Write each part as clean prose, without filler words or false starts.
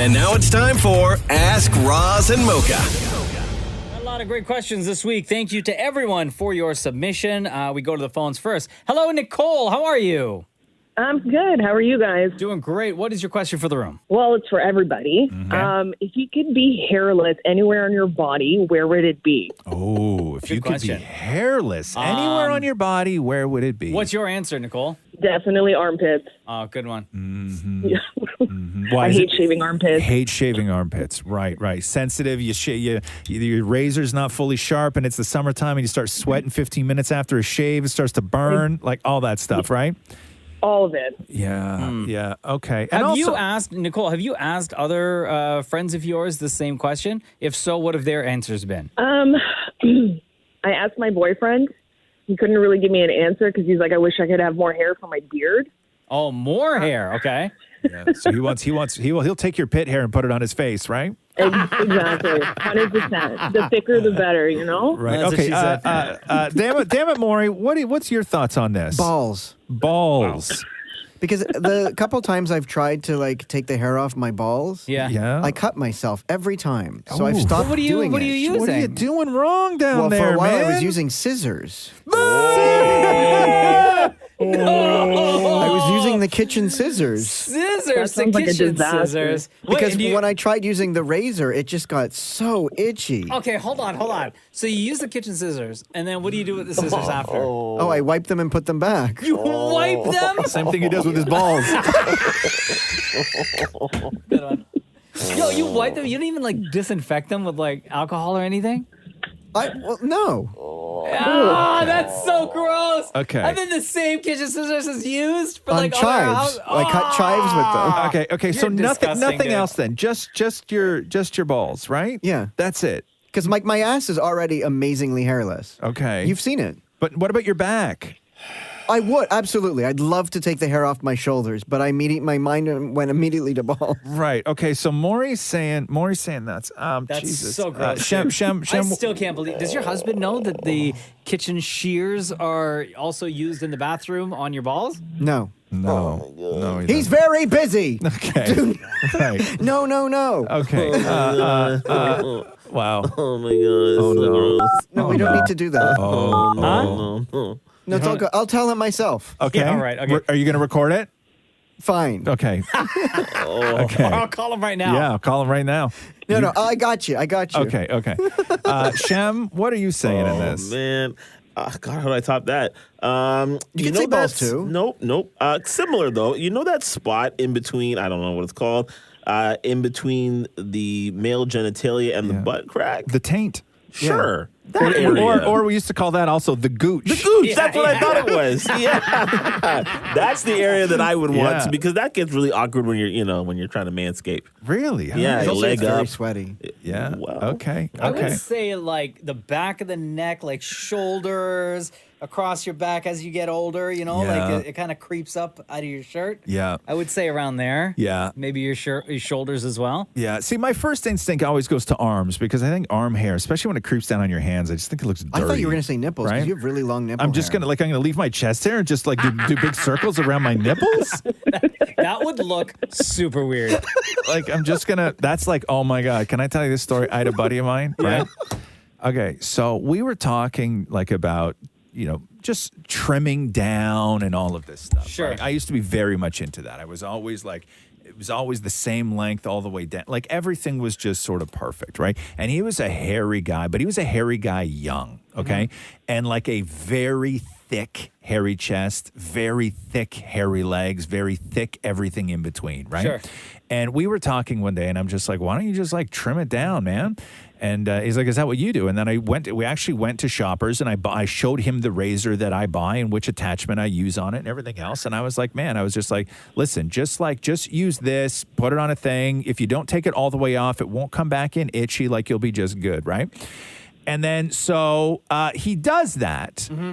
And now it's time for Ask Roz and Mocha. A lot of great questions this week. Thank you to everyone for your submission. We go to the phones first. Hello, Nicole. How are you? I'm good. How are you guys? Doing great. What is your question for the room? Well, it's for everybody. If you could be hairless anywhere on your body, where would it be? Oh, if you could question. be hairless anywhere on your body, where would it be? What's your answer, Nicole? Definitely armpits. Oh, good one. Why I is hate it- shaving armpits. Hate shaving armpits. Right. Sensitive. Your razor's not fully sharp, and it's the summertime, and you start sweating 15 minutes after a shave. It starts to burn, like all that stuff, right? All of it. Yeah. Okay. And Have you also- asked, Nicole, have you asked other friends of yours the same question? If so, what have their answers been? I asked my boyfriend. He couldn't really give me an answer because he's like, I wish I could have more hair for my beard. Oh, more hair. Okay. Yeah, so he'll take your pit hair and put it on his face, right? Exactly. 100%. The thicker, the better, you know? Right. That's what Okay. she said. Damn it, Maury. What's your thoughts on this? Balls. Because the couple times I've tried to take the hair off my balls, Yeah. I cut myself every time. So Oh. I've stopped What are you doing using? it. What are you doing wrong down Well, there, for a while man? I was using scissors. No! I was using the kitchen scissors. Scissors, That the sounds like a kitchen disaster. scissors. Because Wait, when I tried using the razor, it just got so itchy. Okay, hold on. So you use the kitchen scissors, and then what do you do with the scissors after? Oh, I wiped them and put them back. You wipe them? Same thing he does with his balls. Good one. Yo, you wipe them? You don't even disinfect them with alcohol or anything? No. Ah, that's so gross. Okay. And then the same kitchen scissors is used for On other chives. house- I cut chives with them. Okay. So You're nothing disgusting, dude. else then. Just your balls, right? Yeah. That's it. Because my ass is already amazingly hairless. Okay. You've seen it. But what about your back? I would, absolutely. I'd love to take the hair off my shoulders, but my mind went immediately to balls. Right. Okay. So Maury's saying that's That's Jesus. so gross. Shem, I still can't believe. Does your husband know that the kitchen shears are also used in the bathroom on your balls? No. No. He's very busy. Okay. Right. No. Okay. Wow. Oh my god. Oh no. No, we don't need to do that. No. No, it's all good. I'll tell him myself. Okay. Yeah, all right, okay. Are you going to record it? Fine. Okay. Okay. I'll call him right now. Yeah, I'll call him right now. No, I got you. Okay. Shem, what are you saying in this? Man. God, how do I top that? You can say balls too. Nope. Similar though. You know that spot in between? I don't know what it's called. In between the male genitalia and the butt crack. The taint. Sure. That area. Or we used to call that also the gooch. The gooch. Yeah, That's what I thought it yeah. was. Yeah. That's the area that I would want Yeah. to, because that gets really awkward when you're trying to manscape. Really? Huh? Yeah. It's also Leg very up. sweaty. Yeah. Well, Okay. I would say the back of the neck, shoulders, across your back as you get older, Yeah. it kind of creeps up out of your shirt. Yeah. I would say around there. Yeah. Maybe your shoulders as well. Yeah. See, my first instinct always goes to arms because I think arm hair, especially when it creeps down on your hands, I just think it looks dirty. I thought you were going to say nipples because right? you have really long nipples. I'm just gonna leave my chest hair and just do big circles around my nipples. That would look super weird. I'm just gonna. That's oh my god. Can I tell you this story? I had a buddy of mine. Right. Okay. So we were talking about just trimming down and all of this stuff. Sure. Right? I used to be very much into that. I was always it was always the same length all the way down. Everything was just sort of perfect, right? And he was a hairy guy, but he was a hairy guy young, okay? And a very thick, hairy chest, very thick, hairy legs, very thick everything in between, right? Sure. And we were talking one day, and I'm just why don't you just trim it down, man? And he's like, is that what you do? And then we actually went to Shoppers, and I showed him the razor that I buy and which attachment I use on it and everything else. And I was like, man, listen, just use this, put it on a thing. If you don't take it all the way off, it won't come back in itchy, you'll be just good, right? And then so he does that. Mm-hmm.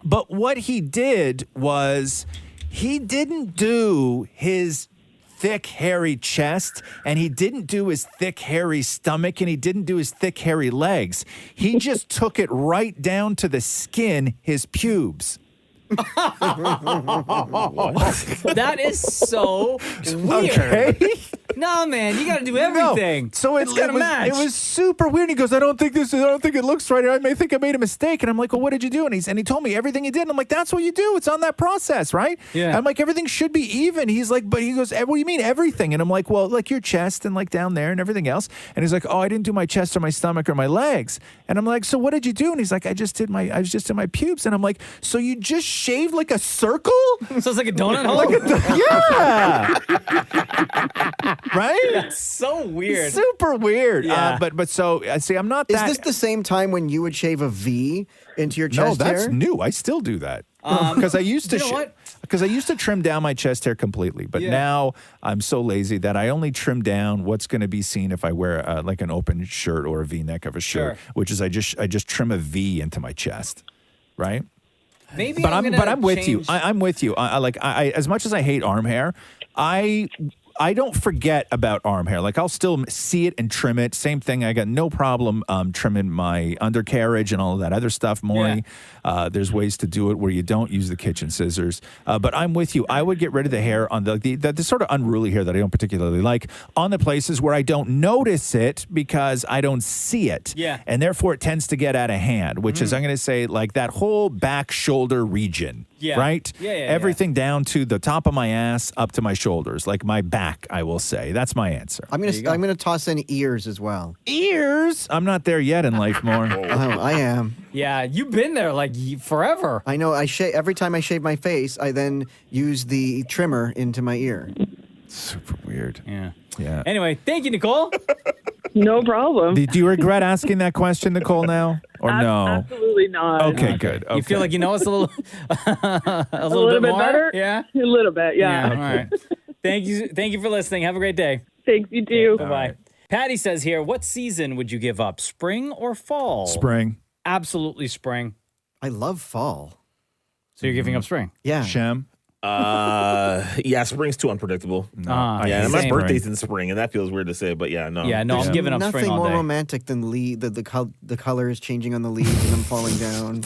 But what he did was he didn't do his thick, hairy chest, and he didn't do his thick, hairy stomach, and he didn't do his thick, hairy legs. He just took it right down to the skin, his pubes. That is so weird. Okay. No, man, you got to do everything. So it's got to match. It was super weird. He goes, I don't think it looks right. I may think I made a mistake. And I'm like, well, what did you do? And he told me everything he did. And I'm like, that's what you do. It's on that process, right? Yeah. I'm like, everything should be even. He's like, but he goes, what do you mean everything? And I'm like, well, like your chest and like down there and everything else. And he's like, oh, I didn't do my chest or my stomach or my legs. And I'm like, so what did you do? And he's like, I was just in my pubes. And I'm like, so you just shaved like a circle? So it's like a donut hole? Yeah. Right? That's so weird. Super weird. Yeah. But so, see, I'm not that. Is this the same time when you would shave a V into your chest No, that's hair? new. I still do that. Because I used to you know what? because I used to trim down my chest hair completely, but now I'm so lazy that I only trim down what's going to be seen if I wear like an open shirt or a V-neck of a shirt, which is I just trim a V into my chest, right? Maybe But I'm with change. you. I'm with you. I as much as I hate arm hair, I don't forget about arm hair. Like I'll still see it and trim it. Same thing. I got no problem trimming my undercarriage and all of that other stuff, Maury. There's ways to do it where you don't use the kitchen scissors. But I'm with you. I would get rid of the hair on the sort of unruly hair that I don't particularly like on the places where I don't notice it because I don't see it. Yeah. And therefore it tends to get out of hand, which is, I'm going to say, like that whole back shoulder region. Yeah. Right? Yeah. Everything down to the top of my ass up to my shoulders, like my back, I will say. That's my answer. I'm gonna toss in ears as well. Ears? I'm not there yet in life, more. Oh, I am. Yeah, you've been there like forever. I know. Every time I shave my face, I then use the trimmer into my ear. Super weird. Yeah. Anyway, thank you, Nicole. No problem. Do you regret asking that question, Nicole, now? Or no? Absolutely not. Okay, good. Okay. You feel like you know us a little, a little bit bit more? better? Yeah. A little bit, yeah. All right. Thank you for listening. Have a great day. Thanks, you too. Bye bye. Patty says here, what season would you give up, spring or fall? Spring. Absolutely spring. I love fall. So you're giving up spring? Yeah. Shem? Yeah, spring's too unpredictable. Yeah, And my same. birthday's in spring, and that feels weird to say, but yeah, no. Yeah, no, I'm giving up spring Nothing all more day. romantic than the colors changing on the leaves and them falling down.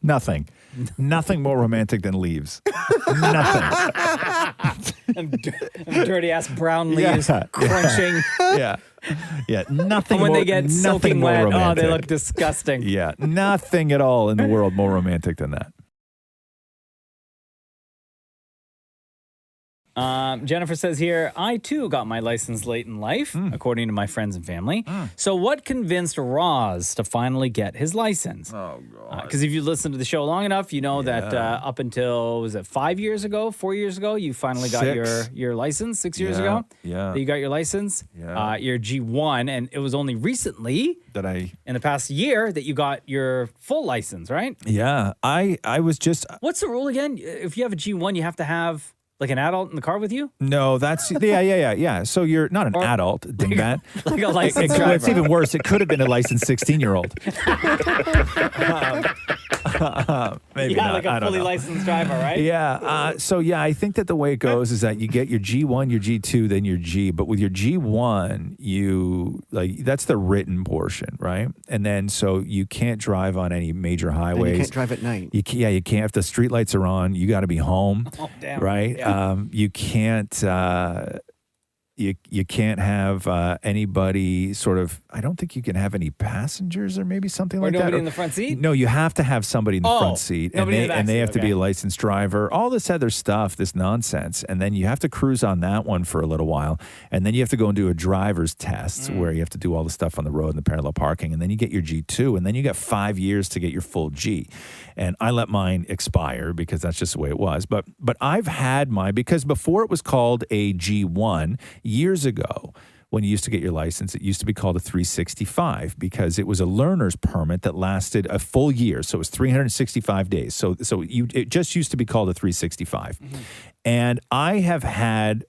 Nothing. Nothing more romantic than leaves. Nothing. I'm dirty ass brown leaves crunching. Yeah. Yeah. Nothing And when more, they get nothing soaking more wet, romantic. they look disgusting. Yeah. Nothing at all in the world more romantic than that. Jennifer says here, I too got my license late in life, according to my friends and family. So what convinced Roz to finally get his license? Oh, God. Because if you listen to the show long enough, you know that up until, was it 4 years ago, you finally got your license 6 years ago? Yeah. That you got your license, your G1, and it was only recently, in the past year, that you got your full license, right? Yeah. I was just... What's the rule again? If you have a G1, you have to have... like an adult in the car with you? No, that's yeah. So you're not an adult, dingbat. Like a licensed driver. It's even worse. It could have been a licensed 16-year-old. Maybe yeah, not. like a I don't fully know. licensed driver, right? Yeah. So yeah, I think that the way it goes is that you get your G1, your G2, then your G. But with your G1, that's the written portion, right? And then so you can't drive on any major highways. And you can't drive at night. You can't. If the street lights are on, you got to be home. Oh, damn. Right? Yeah. You can't. You can't have anybody sort of. I don't think you can have any passengers or maybe something Or like that. nobody in the front seat? No, you have to have somebody in the front seat, and nobody in the back they seat, have to be okay. a licensed driver. All this other stuff, this nonsense, and then you have to cruise on that one for a little while, and then you have to go and do a driver's test where you have to do all the stuff on the road and the parallel parking, and then you get your G2, and then you got 5 years to get your full G. And I let mine expire because that's just the way it was. But I've had mine because before it was called a G1 years ago. When you used to get your license, it used to be called a 365 because it was a learner's permit that lasted a full year. So it was 365 days. So it just used to be called a 365. And I have had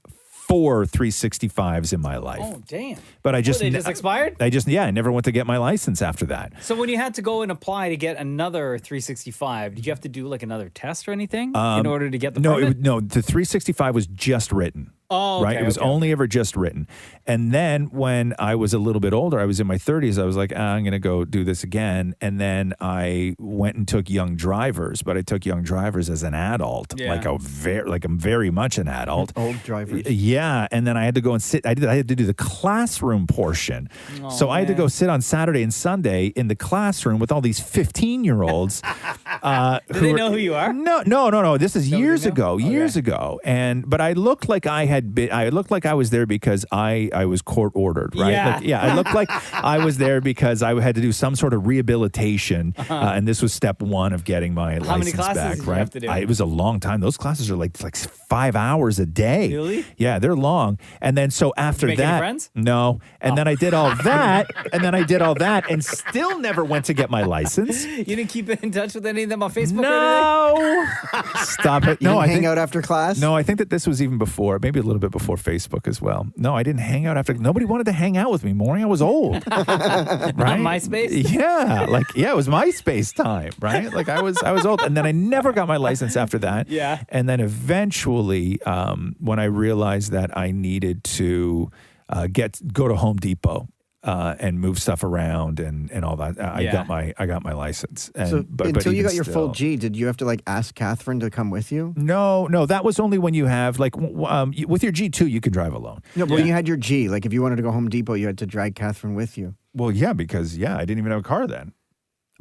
4 365s in my life. Oh, damn. But I just they just expired? I never went to get my license after that. So when you had to go and apply to get another 365, did you have to do like another test or anything in order to get the permit? No, the 365 was just written. Oh, right? okay, It was okay, only ever just written. And then when I was a little bit older, I was in my 30s, I was like, I'm going to go do this again. And then I went and took young drivers, but I took young drivers as an adult, like I'm very much an adult. Old drivers. Yeah, and then I had to go and sit. I had to do the classroom portion. So I had to go sit on Saturday and Sunday in the classroom with all these 15-year-olds. Do they know who you are? No. This is years ago. Okay. Ago. But I looked like I looked like I was there because I was court ordered, right? Yeah. I looked like I was there because I had to do some sort of rehabilitation, and this was step one of getting my How many license classes back. did you Right? have to do? It was a long time. Those classes are like 5 hours a day. Really? Yeah, they're long. And then so after make any that, friends? no. And then I did all that, and still never went to get my license. You didn't keep in touch with any of them on Facebook or anything? No, stop it. You No, didn't I hang think out after class? no, I think that this was even before, maybe a little bit before Facebook as well. No, I didn't hang out after. Nobody wanted to hang out with me. Maury, I was old, right? On MySpace? Yeah, it was MySpace time, right? Like I was old, and then I never got my license after that. Yeah. And then eventually, when I realized that I needed to go to Home Depot. And move stuff around and all that. I got my license. And, So but until you even got your full still- G, did you have to ask Catherine to come with you? No, that was only when you have with your G2 you can drive alone. No, but when you had your G, if you wanted to go Home Depot, you had to drag Catherine with you. Well, yeah, because I didn't even have a car then.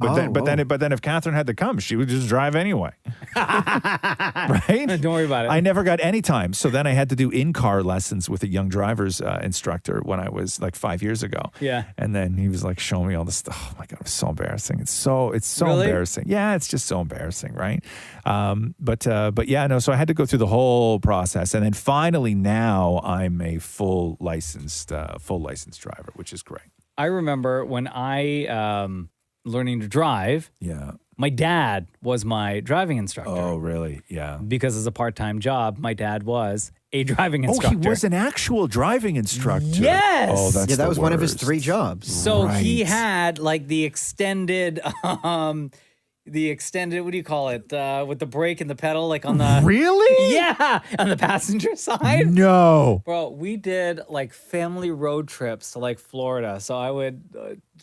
But then if Catherine had to come, she would just drive anyway. Right? Don't worry about it. I never got any time. So then I had to do in-car lessons with a young driver's instructor when I was 5 years ago. Yeah. And then he was showing me all this stuff. Oh my God, it was so embarrassing. It's so Really? embarrassing. Yeah, it's just so embarrassing, right? But yeah, no, so I had to go through the whole process. And then finally now I'm a full licensed driver, which is great. I remember when I learning to drive. Yeah. My dad was my driving instructor. Oh, really? Yeah. Because as a part-time job, my dad was a driving Oh, instructor. he was an actual driving instructor. Yes. Oh, that's Yeah, that the was one of his worst. 3 jobs. So he Right. had the extended, what do you call it? With the brake and the pedal, on the Really? yeah, on the passenger side. No. Bro, we did family road trips to Florida. So I would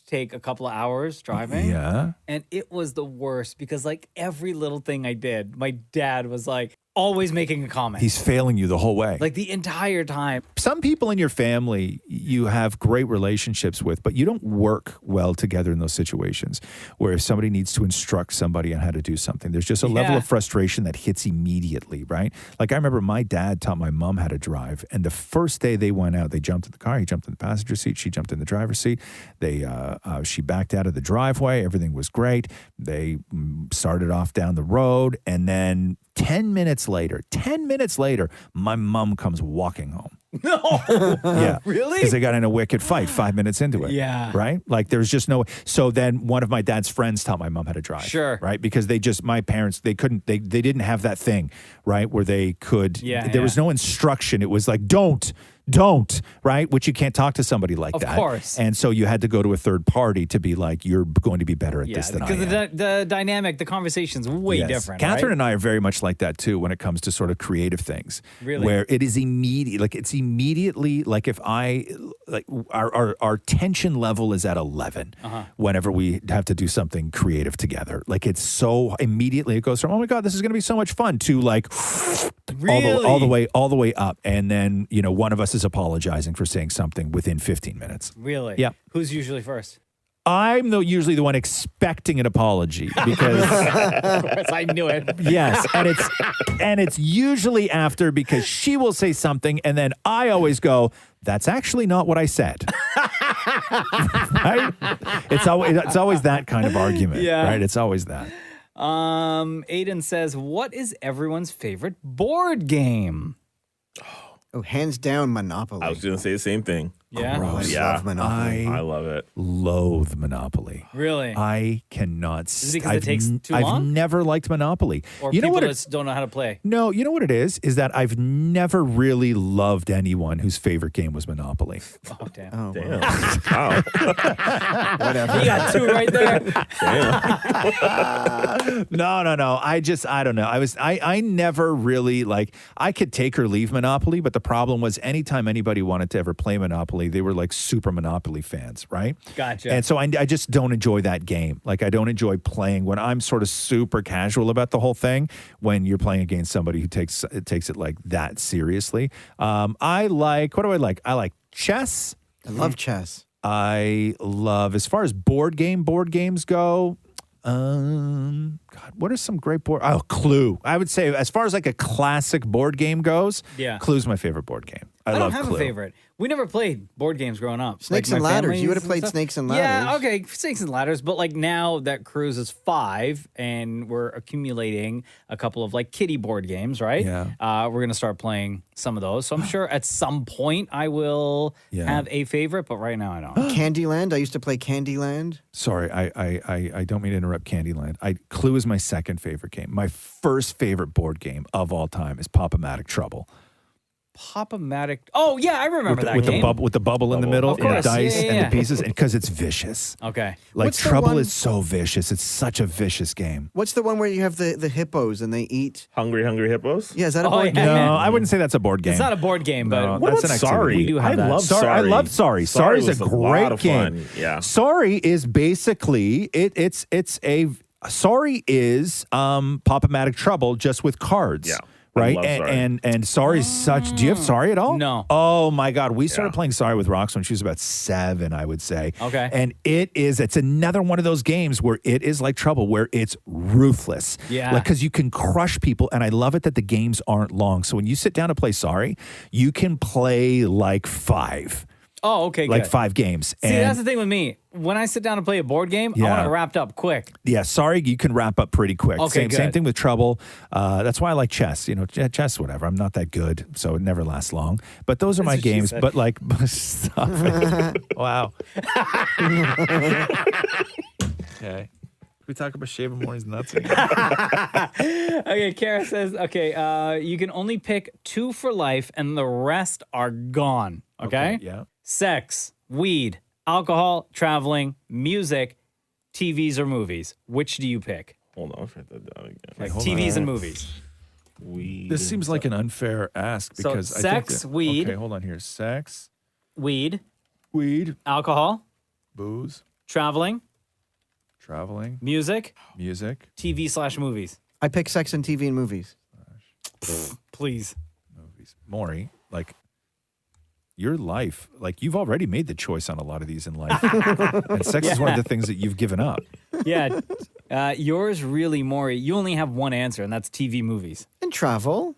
take a couple of hours driving. Yeah. And it was the worst because every little thing I did, my dad was always making a comment. He's failing you the whole way. The entire time. Some people in your family you have great relationships with, but you don't work well together in those situations where if somebody needs to instruct somebody on how to do something, there's just a level Yeah. of frustration that hits immediately, right? I remember my dad taught my mom how to drive, and the first day they went out, they jumped in the car, he jumped in the passenger seat, she jumped in the driver's seat. She backed out of the driveway, everything was great. They started off down the road, and then 10 minutes later, my mom comes walking home. No. Yeah. Really? Because they got in a wicked fight 5 minutes into it. Yeah. Right? There's just no. So then one of my dad's friends taught my mom how to drive. Sure. Right? Because my parents, they didn't have that thing, right? Where they could, there was no instruction. It was don't, right? Which you can't talk to somebody like Of that. course. And so you had to go to a third party to be you're going to be better at this than I am. because the dynamic, the conversation's way Yes. different. Catherine right? and I are very much like that too when it comes to sort of creative things. Really? Where it is immediate, it's immediately if I our tension level is at 11 whenever we have to do something creative together. It's so immediately it goes from, oh my God, this is going to be so much fun to Really? all the way up, and then one of us is apologizing for saying something within 15 minutes. Really? Yeah. Who's usually first? I'm usually the one expecting an apology because Of course, I knew it. yes, and it's usually after because she will say something and then I always go, that's actually not what I said. Right? It's always that kind of argument. Yeah. Right? It's always that. Aiden says, what is everyone's favorite board game? Oh, hands down, Monopoly. I was going to say the same thing. Yeah. I Yeah. love Monopoly. I love it. Loathe Monopoly. Really? I cannot. Is it because it takes too I've long? never liked Monopoly. Or you know people what? that don't know how to play. No, you know what it is? Is that I've never really loved anyone whose favorite game was Monopoly. Oh, damn. Oh, Damn. Wow. You got two right there. No. I don't know. I never really like, I could take or leave Monopoly, but the problem was anytime anybody wanted to ever play Monopoly, they were like super Monopoly fans, right? Gotcha. And so I just don't enjoy that game. Like I don't enjoy playing when I'm sort of super casual about the whole thing, when you're playing against somebody who takes it like that seriously. I like, what do I like? I like chess. I love chess. I love, as far as board games go, God, what are some great Clue. I would say as far as like a classic board game goes, Clue's my favorite board game. I don't love have Clue. a favorite. We never played board games growing up. Snakes Like, and my Ladders. family You would have and played stuff. Snakes and Ladders. Yeah, okay, Snakes and Ladders. But like now that Cruz is 5 and we're accumulating a couple of like kiddie board games, right? Yeah. We're gonna start playing some of those. So I'm sure at some point I will have a favorite, but right now I don't. Candyland. I used to play Candyland. Sorry, I don't mean to interrupt Candyland. Clue is my second favorite game. My first favorite board game of all time is Pop-O-Matic Trouble. Pop-O-Matic. Oh yeah, I remember that with game. with the bubble in the middle, Of and the course. dice Yeah. and the pieces, because it's vicious. Okay. Like What's the Trouble one- is so vicious. It's such a vicious game. What's the one where you have the hippos and they eat? Hungry Hippos? Yeah, is that a Oh, board yeah. game? No, I wouldn't say that's a board game. It's not a board game, but No, What that's about an activity. Sorry? We do have I that. love Sorry, Sorry. I love Sorry. Sorry Sorry's a was great lot of game. fun. Yeah. Sorry is basically Sorry is Pop-O-Matic Trouble just with cards. Yeah. I Right. love Sorry. And Sorry is such. Do you have Sorry at all? No. Oh my God. We started Yeah. playing Sorry with Rox when she was about 7, I would say. Okay. And it's another one of those games where it is like Trouble, where it's ruthless. Yeah. Like, because you can crush people. And I love it that the games aren't long. So when you sit down to play Sorry, you can play like 5. Oh, okay, Like good. 5 games. See, that's the thing with me. When I sit down to play a board game, I Yeah. want it wrapped up quick. Yeah, Sorry, you can wrap up pretty quick. Okay, Same good. thing with Trouble. That's why I like chess. You know, chess, whatever. I'm not that good, so it never lasts long. But those are my what she games. said. But like, stop it. Wow. Okay. We talk about shaving Maury's nuts again. Okay, Kara says, you can only pick 2 for life and the rest are gone. Okay? Yeah. Sex, weed, alcohol, traveling, music, TVs or movies. Which do you pick? Hold on, let's write that down again. Like TVs and movies. This seems like an unfair ask So because I sex, think that, weed. Okay, hold on here. Sex, Weed, weed, alcohol, booze, traveling, traveling, music, music, TV/movies. I pick sex and TV and movies. Please. movies. Maury, like, your life, like, you've already made the choice on a lot of these in life. And sex is one of the things that you've given up. Yeah. Yours really, Maury, you only have one answer, and that's TV movies. And travel.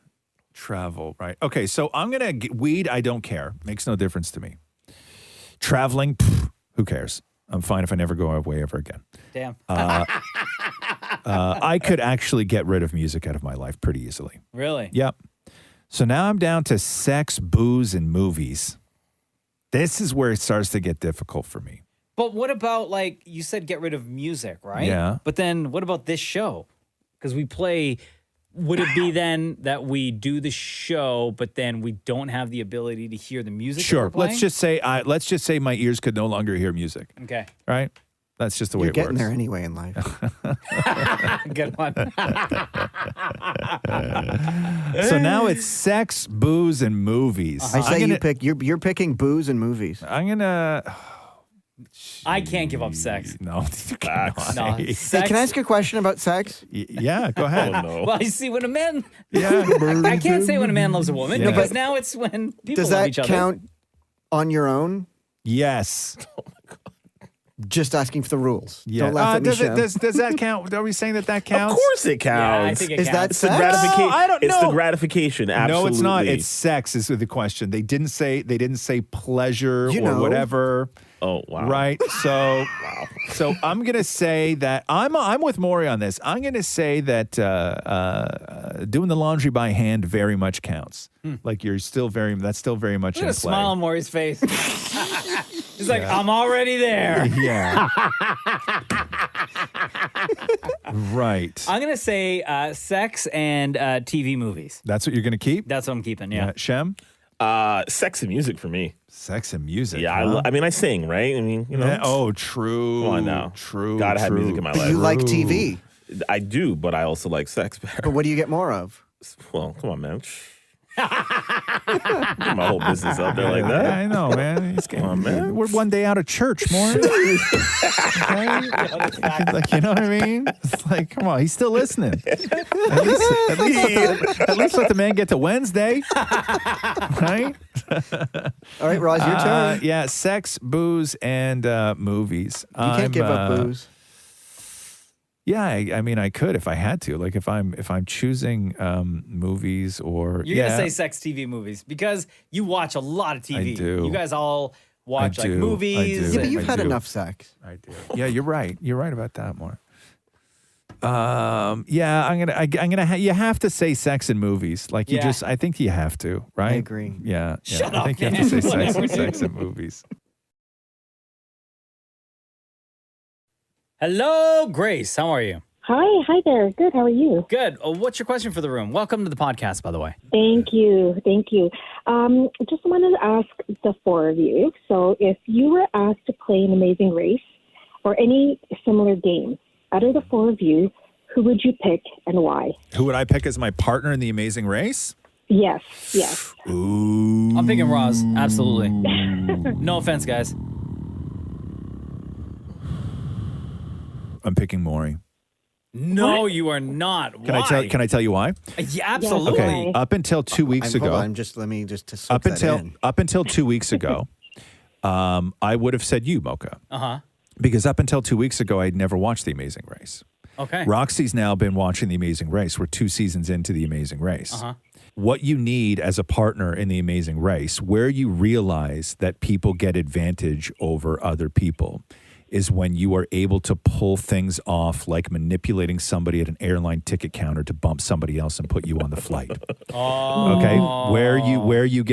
Travel, right. Okay, so I'm going to, weed, I don't care. Makes no difference to me. Traveling, who cares? I'm fine if I never go away ever again. Damn. I could actually get rid of music out of my life pretty easily. Really? Yep. So now I'm down to sex, booze, and movies. This is where it starts to get difficult for me. But what about, like, you said get rid of music, right? Yeah. But then what about this show? Because we play, would it be then that we do the show, but then we don't have the ability to hear the music? that Sure. we're Let's just say my ears could no longer hear music. Okay. Right? That's just the way You're it getting works. there anyway in life. Good one. So now it's sex, booze, and movies. I say you pick. You're picking booze and movies. I'm gonna. I can't give up sex. No, you cannot. No. Hey, Sex. can I ask a question about sex? Yeah, go ahead. Oh, no. Well, you see, when a man, Yeah. I can't say when a man loves a woman Yeah. because now it's when people Does love that each other. count on your own? Yes. Just asking for the rules. Yeah. Don't laugh at me, does Shem. that count? Are we saying that counts? Of course it counts. Yeah, I think it Is that counts. It's the sex? gratification. No, I don't It's know. the gratification. Absolutely. No, it's not. It's sex is the question. They didn't say pleasure You or know. whatever. Oh wow. Right. So so I'm gonna say that I'm with Maury on this. I'm gonna say that doing the laundry by hand very much counts. Like that's still very much Look in at play. a smile on Maury's face. He's like, I'm already there. Yeah. Right. I'm going to say sex and TV movies. That's what you're gonna keep? That's what I'm keeping, yeah. Shem? Sex and music for me. Sex and music. Yeah, huh? I mean, I sing, right? I mean, you know. Yeah, oh, true. Come on now. True. Gotta have music in my life. You like TV, I do, but I also like sex better. but what do you get more of? Well, come on, man. Get my whole business out there like that. Yeah, I know, man. Come on, man. We're one day out of church, Maury. Okay? Like, you know what I mean? It's like, come on, he's still listening. At least let the man get to Wednesday. Right? All right, Roz, your turn. Yeah, sex, booze, and movies. You can't give up booze. Yeah, I mean, I could if I had to. Like, if I'm choosing movies or You're going to say sex TV movies because you watch a lot of TV. I do. You guys all watch like do. movies. I do. Yeah, but you've I had do. enough sex. I do. Yeah, you're right. You're right about that, more. Yeah, you have to say sex in movies. Like I think you have to, right? I agree. Yeah. Shut I up, think you man. have to say Whatever, sex in movies. Hello, Grace. How are you? Hi there. Good. How are you? Good. What's your question for the room? Welcome to the podcast, by the way. Thank you. Just wanted to ask the four of you. So, if you were asked to play an Amazing Race or any similar game, out of the four of you, who would you pick and why? Who would I pick as my partner in the Amazing Race? Yes. Ooh. I'm picking Roz. Absolutely. No offense, guys. I'm picking Maury. No, you are not. Can Why? I tell you why? Yeah, absolutely. Okay. Up until 2 weeks Hold ago. on, let me just to soak that in. Up until 2 weeks ago, I would have said you, Mocha. Uh-huh. Because up until 2 weeks ago, I'd never watched The Amazing Race. Okay. Roxy's now been watching The Amazing Race. We're 2 seasons into The Amazing Race. Uh-huh. What you need as a partner in The Amazing Race, where you realize that people get advantage over other people, is when you are able to pull things off, like manipulating somebody at an airline ticket counter to bump somebody else and put you on the flight. Okay, where you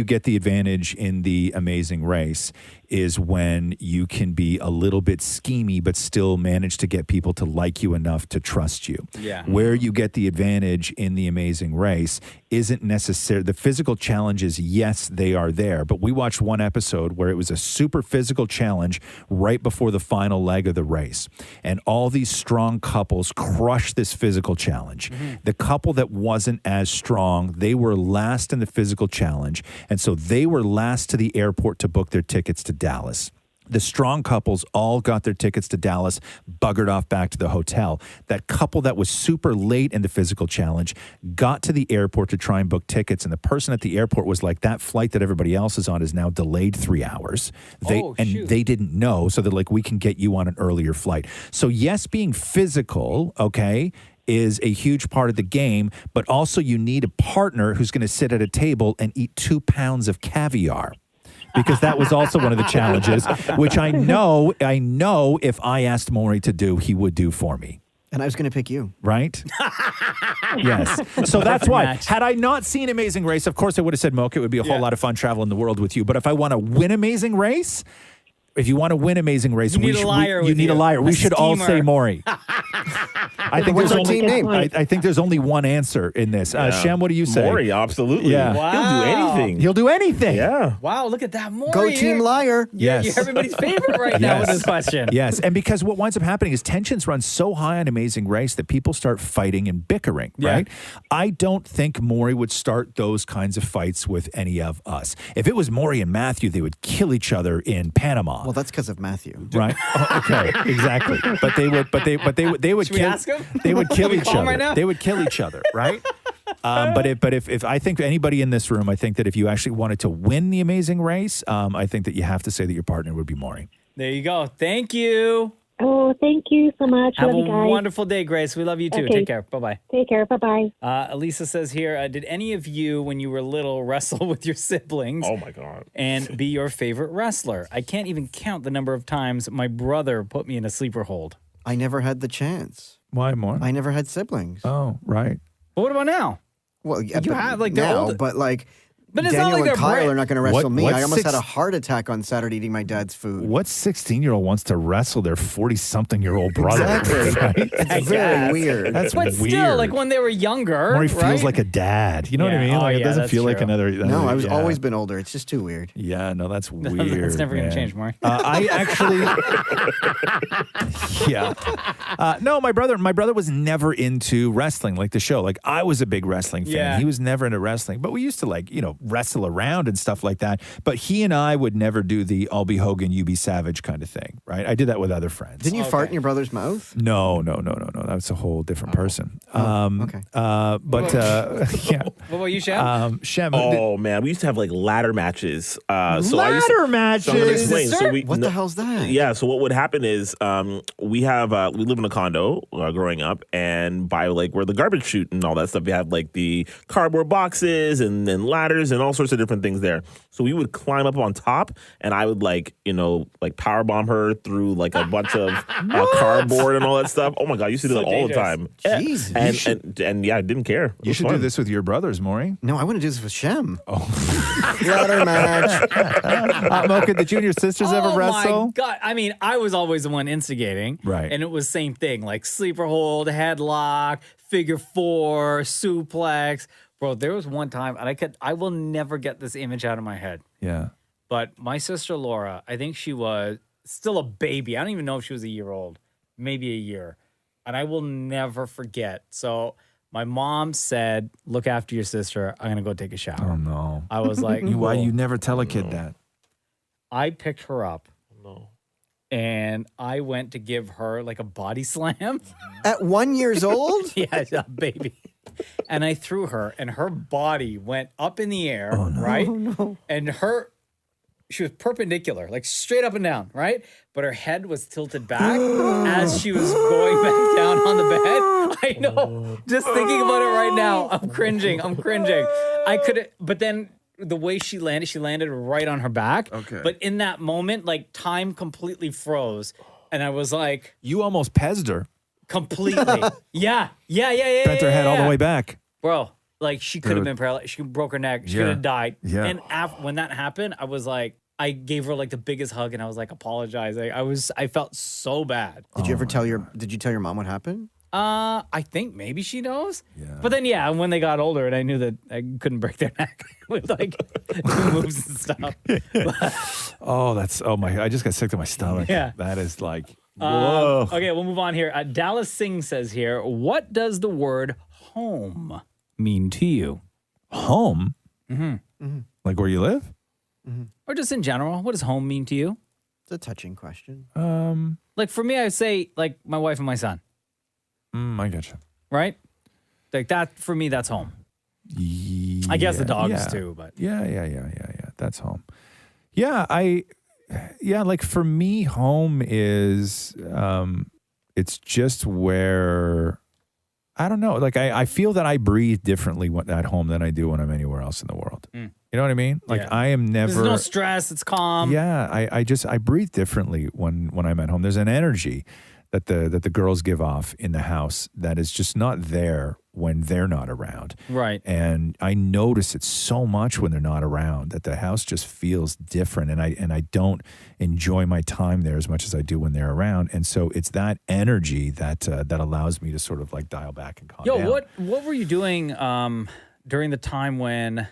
get the advantage in The Amazing Race is when you can be a little bit schemy but still manage to get people to like you enough to trust you. Yeah. Where you get the advantage in The Amazing Race isn't necessary. The physical challenges, yes, they are there, but we watched one episode where it was a super physical challenge right before the final leg of the race. And all these strong couples crushed this physical challenge. Mm-hmm. The couple that wasn't as strong, they were last in the physical challenge. And so they were last to the airport to book their tickets to Dallas. The strong couples all got their tickets to Dallas, buggered off back to the hotel. That couple that was super late in the physical challenge got to the airport to try and book tickets, and the person at the airport was like, that flight that everybody else is on is now delayed 3 hours. They didn't know, so they're like, we can get you on an earlier flight. So yes, being physical, okay, is a huge part of the game, but also you need a partner who's going to sit at a table and eat 2 pounds of caviar. Because that was also one of the challenges, which I know if I asked Maury to do, he would do for me. And I was going to pick you. Right? Yes. So that's why. Had I not seen Amazing Race, of course I would have said, Mocha, it would be a whole lot of fun traveling the world with you. But if I want to win Amazing Race, if you want to win Amazing Race, you need a liar. You need a liar. We should all say Maury. I think What's our team name? I think there's only one answer in this. Shem, what do you say? Maury, absolutely. Yeah. Wow. He'll do anything. He'll do anything. Yeah. Wow, look at that. Maury. Go team liar. Yes. You're everybody's favorite right now with this question. Yes, and because what winds up happening is tensions run so high on Amazing Race that people start fighting and bickering, right? I don't think Maury would start those kinds of fights with any of us. If it was Maury and Matthew, they would kill each other in Panama. Well, that's because of Matthew. Right? Oh, okay, exactly. But they would Should we ask him? They would kill each call him other. right now? They would kill each other, right? But if I think anybody in this room, I think that if you actually wanted to win the Amazing Race, I think that you have to say that your partner would be Maury. There you go. Thank you. Oh, thank you so much. Have Love a you guys. wonderful day, Grace. We love you too. Okay. Take care. Bye-bye. Take care. Bye-bye. Elisa says here, did any of you, when you were little, wrestle with your siblings? Oh, my God. And be your favorite wrestler? I can't even count the number of times my brother put me in a sleeper hold. I never had the chance. Why more? I never had siblings. Oh, right. But what about now? Well, yeah, You but have, like, they're now, old. but like But it's not Daniel like and they're Kyle brand- are not going to wrestle me. What I almost six- had a heart attack on Saturday eating my dad's food. What 16-year-old wants to wrestle their 40-something-year-old brother? Exactly. Right? It's very weird. That's But weird. still, like when they were younger, Or he feels right? like a dad. You know what I Yeah. mean? Oh, Like it yeah, doesn't that's feel like true. another. No, I've yeah. always been older. It's just too weird. Yeah, no, that's weird. It's never going man. to change, Maury. I actually, yeah. No, my brother was never into wrestling, like the show. Like I was a big wrestling fan. Yeah. He was never into wrestling, but we used to wrestle around and stuff like that. But he and I would never do the "I'll be Hogan, you be Savage" kind of thing, right? I did that with other friends. Didn't you fart in your brother's mouth? No. That was a whole different person. okay. But yeah. What about you, Shem? Shem. Oh man, we used to have like ladder matches. So I used to- Ladder matches? So I'm gonna explain. So we, What the hell's that? Yeah. So what would happen is we live in a condo growing up, and by like where the garbage chute and all that stuff, we had like the cardboard boxes and then ladders and all sorts of different things there. So we would climb up on top, and I would like power bomb her through like a bunch of cardboard and all that stuff. Oh my god, I used to do that all the time. Jesus. Yeah. And yeah, I didn't care. It You was should do fun. this with your brothers, Maury. No, I want to do this with Shem. Oh. Ladder match. Mocha, did you and your sisters ever wrestle? My God. I mean, I was always the one instigating. Right. And it was same thing, like sleeper hold, headlock, figure four, suplex. Bro, there was one time, and I will never get this image out of my head. Yeah. But my sister Laura, I think she was still a baby. I don't even know if she was a year old, maybe a year. And I will never forget. So my mom said, "Look after your sister. I'm gonna go take a shower." Oh no. I was like, Why "Cool." you never tell a kid that? I picked her up No. and I went to give her like a body slam. At 1 year old? Yeah, a baby. And I threw her, and her body went up in the air, Oh, no. right? Oh, no. And she was perpendicular, like straight up and down, right? But her head was tilted back as she was going back down on the bed. I know. Just thinking about it right now, I'm cringing. I could, but then the way she landed right on her back. Okay. But in that moment, like time completely froze. And I was like, You almost pezzed her. completely. Yeah. Bent her head all the way back. Bro, like she could have Dude. been paralyzed. She broke her neck. She Yeah. could have died. Yeah. And when that happened, I was like, I gave her like the biggest hug, and I was like apologizing. I felt so bad. Did you ever tell your mom what happened? I think maybe she knows. Yeah. But then yeah, when they got older, and I knew that I couldn't break their neck with like moves and stuff. Oh my! I just got sick to my stomach. Yeah. That is like whoa. Okay, we'll move on here. Dallas Singh says here, what does the word home mean to you? Home. Like where you live? Or just in general, what does home mean to you? It's a touching question. Like for me, I would say like my wife and my son, I gotcha. right? Like that, for me, that's home. I guess the dogs yeah. too, but Yeah. That's home. Yeah, like for me, home is it's just where I don't know. Like I feel that I breathe differently at home than I do when I'm anywhere else in the world. You know what I mean? Like Yeah. I am never. there's no stress. It's calm. Yeah, I breathe differently when I'm at home. There's an energy that the girls give off in the house that is just not there when they're not around. Right. And I notice it so much when they're not around that the house just feels different, and I don't enjoy my time there as much as I do when they're around. And so it's that energy that allows me to sort of like dial back and calm down. What were you doing during the time when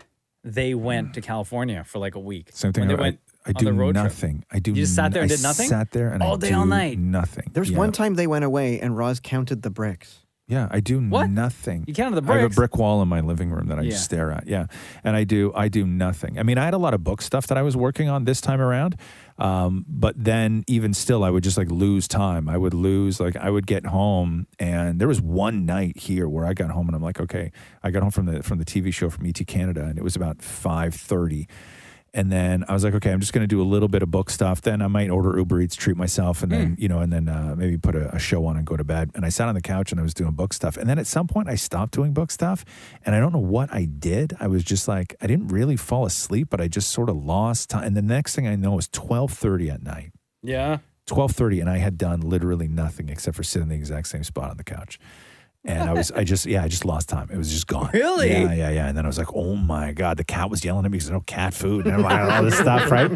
they went to California for like a week? Same thing. When they went I on do the road trip? nothing. I do. You just sat there and did nothing? I sat there and All I day, do all night? Nothing. There's one time they went away and Roz counted the bricks. Yeah, I do What? nothing. You counted the I have a bricks? brick wall in my living room that I Yeah. just stare at. Yeah, and I do nothing. I mean, I had a lot of book stuff that I was working on this time around, but then even still, I would just like lose time. I would get home, and there was one night here where I got home and I'm like, okay, I got home from the TV show from ET Canada, and it was about 5:30. And then I was like, okay, I'm just going to do a little bit of book stuff. Then I might order Uber Eats, treat myself, and then, maybe put a show on and go to bed. And I sat on the couch and I was doing book stuff. And then at some point I stopped doing book stuff. And I don't know what I did. I was just like, I didn't really fall asleep, but I just sort of lost time. And the next thing I know was 12:30 at night. Yeah. 12:30, and I had done literally nothing except for sit in the exact same spot on the couch. And I just lost time. It was just gone. Really? Yeah. And then I was like, oh my God, the cat was yelling at me because no cat food and all this stuff, right?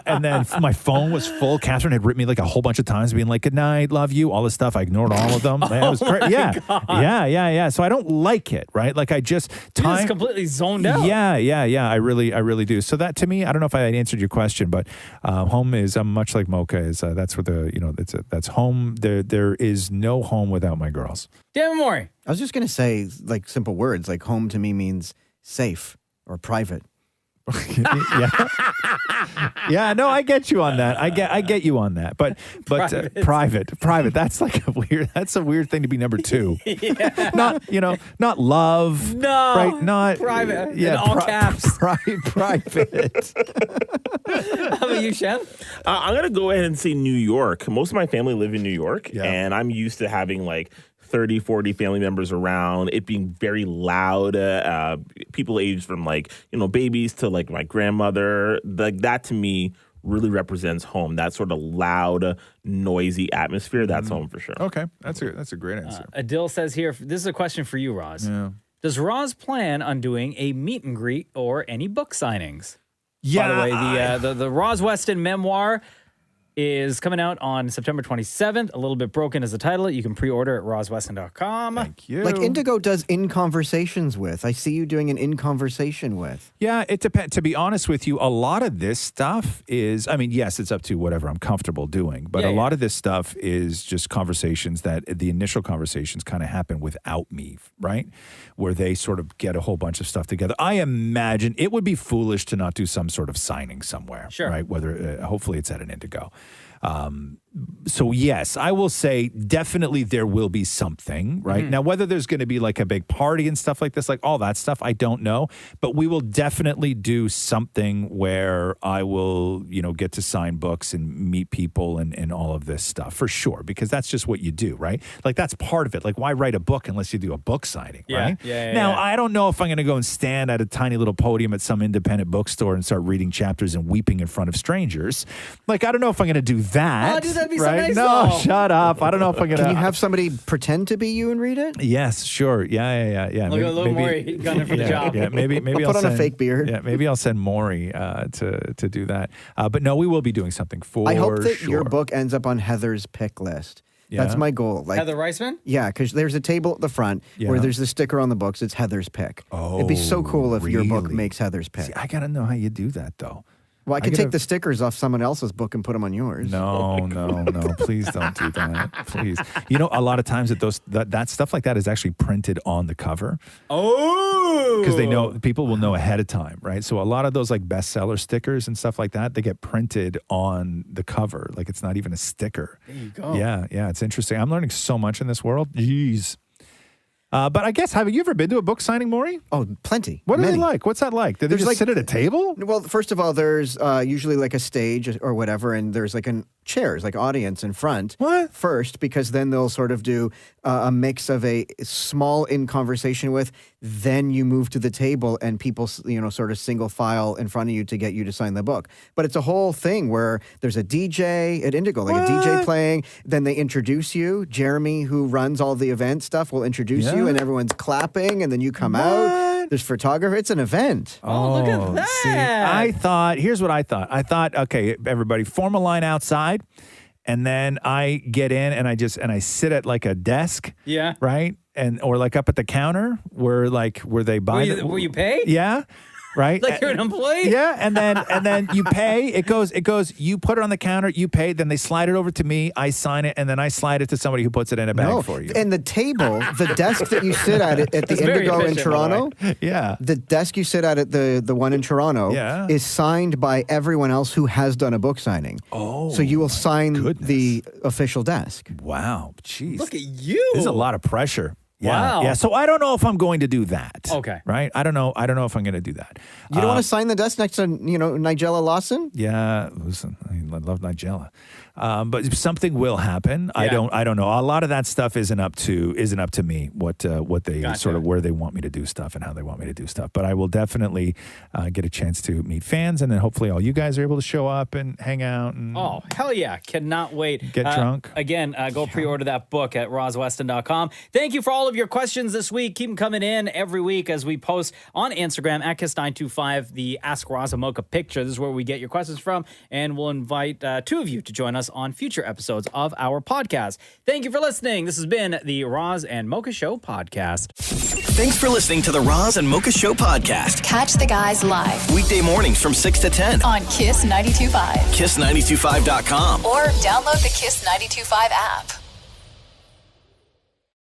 And then my phone was full. Catherine had written me like a whole bunch of times being like, good night, love you, all this stuff. I ignored all of them. It was great. Yeah. So I don't like it, right? Like I just You just completely zoned out. Yeah. I really do. So that to me, I don't know if I answered your question, but home is much like Mocha is. That's where that's home. There is no home without my girls. Damn, Maury. I was just going to say, like, simple words. Like, home to me means safe or private. Yeah, no, I get you on that. I get you on that. But private. That's like a weird thing to be number two. Yeah. Not love. No. Right? Not private. Yeah. In all caps. Private. How about you, Chef? I'm going to go ahead and say New York. Most of my family live in New York, Yeah. and I'm used to having like 30, 40 family members around, it being very loud, people aged from like, babies to like my grandmother. Like that to me really represents home. That sort of loud, noisy atmosphere, that's home for sure. Okay, that's a great answer. Adil says here, this is a question for you, Roz. Yeah. Does Roz plan on doing a meet and greet or any book signings? Yeah. By the way, the Roz Weston memoir is coming out on September 27th. A Little Bit Broken is the title. You can pre-order at rozweston.com. Thank you. Like Indigo does In Conversations With. I see you doing an In Conversation With. Yeah, it depends. To be honest with you, a lot of this stuff is, yes, it's up to whatever I'm comfortable doing, but a lot of this stuff is just conversations that the initial conversations kind of happen without me, right? Where they sort of get a whole bunch of stuff together. I imagine it would be foolish to not do some sort of signing somewhere, right? Whether, hopefully it's at an Indigo. So yes, I will say definitely there will be something, right? Now, whether there's going to be like a big party and stuff like this, like all that stuff, I don't know, but we will definitely do something where I will, get to sign books and meet people and all of this stuff for sure, because that's just what you do, right? Like that's part of it. Like why write a book unless you do a book signing, right? Now, I don't know if I'm going to go and stand at a tiny little podium at some independent bookstore and start reading chapters and weeping in front of strangers. Like, I don't know if I'm going to do that. Oh, dude, that'd be right? so nice. No, though. shut up. I don't know if I'm going to. Can you have somebody pretend to be you and read it? Yes, sure. Yeah. Look at little Maury gunning for the job. Yeah, maybe I'll put on a fake beard. Yeah, maybe I'll send Maury to do that. But no, we will be doing something for I hope that sure. your book ends up on Heather's pick list. Yeah. That's my goal. Like Heather Reisman? Yeah, because there's a table at the front where there's the sticker on the books. It's Heather's pick. Oh, it'd be so cool if your book really? makes Heather's pick. See, I got to know how you do that, though. Well, I could take the stickers off someone else's book and put them on yours. No. Please don't do that. Please. A lot of times that stuff like that is actually printed on the cover. Oh. Because people will know ahead of time, right? So a lot of those like bestseller stickers and stuff like that, they get printed on the cover. Like it's not even a sticker. There you go. Yeah. It's interesting. I'm learning so much in this world. Jeez. But I guess, have you ever been to a book signing, Maury? Oh, plenty. What are Many. they like? What's that like? Do they just sit at a table? Well, first of all, there's usually like a stage or whatever, and there's like chairs, like audience in front. What? First, because then they'll sort of do a mix of a small In Conversation With, then you move to the table and people, sort of single file in front of you to get you to sign the book. But it's a whole thing where there's a DJ at Indigo, like a DJ playing, then they introduce you. Jeremy, who runs all the event stuff, will introduce you, and everyone's clapping, and then you come out. There's photographer. It's an event. Oh, look at that. Here's what I thought. I thought, okay, everybody form a line outside, and then I get in and I sit at like a desk. Yeah. Right? Or like up at the counter where they buy Will you pay? Yeah. Right? Like you're an employee? Yeah, and then you pay. It goes, you put it on the counter, you pay, then they slide it over to me, I sign it, and then I slide it to somebody who puts it in a bag for you. And the table, the desk that you sit at the Indigo in Toronto, the desk you sit at the one in Toronto is signed by everyone else who has done a book signing. Oh, so you will sign the official desk. Wow, jeez. Look at you. There's a lot of pressure. Wow. Yeah. So I don't know if I'm going to do that. Okay. Right? I don't know if I'm going to do that. You don't want to sign the desk next to, Nigella Lawson? Yeah, listen, I love Nigella, but something will happen. Yeah. I don't know. A lot of that stuff isn't up to me. What they Gotcha. sort of where they want me to do stuff and how they want me to do stuff. But I will definitely get a chance to meet fans, and then hopefully all you guys are able to show up and hang out. And Oh, hell yeah. Cannot wait. Get drunk. Again, go pre-order that book at rozweston.com. Thank you for all of your questions this week. Keep them coming in every week as we post on Instagram at Kiss925 the Ask Roz Mocha picture. This is where we get your questions from, and we'll invite two of you to join us on future episodes of our podcast. Thank you for listening. This has been the Roz and Mocha Show podcast. Thanks for listening to the Roz and Mocha Show podcast. Catch the guys live Weekday mornings from 6 to 10. on Kiss 92.5 Kiss925.com. or download the Kiss 92.5 app.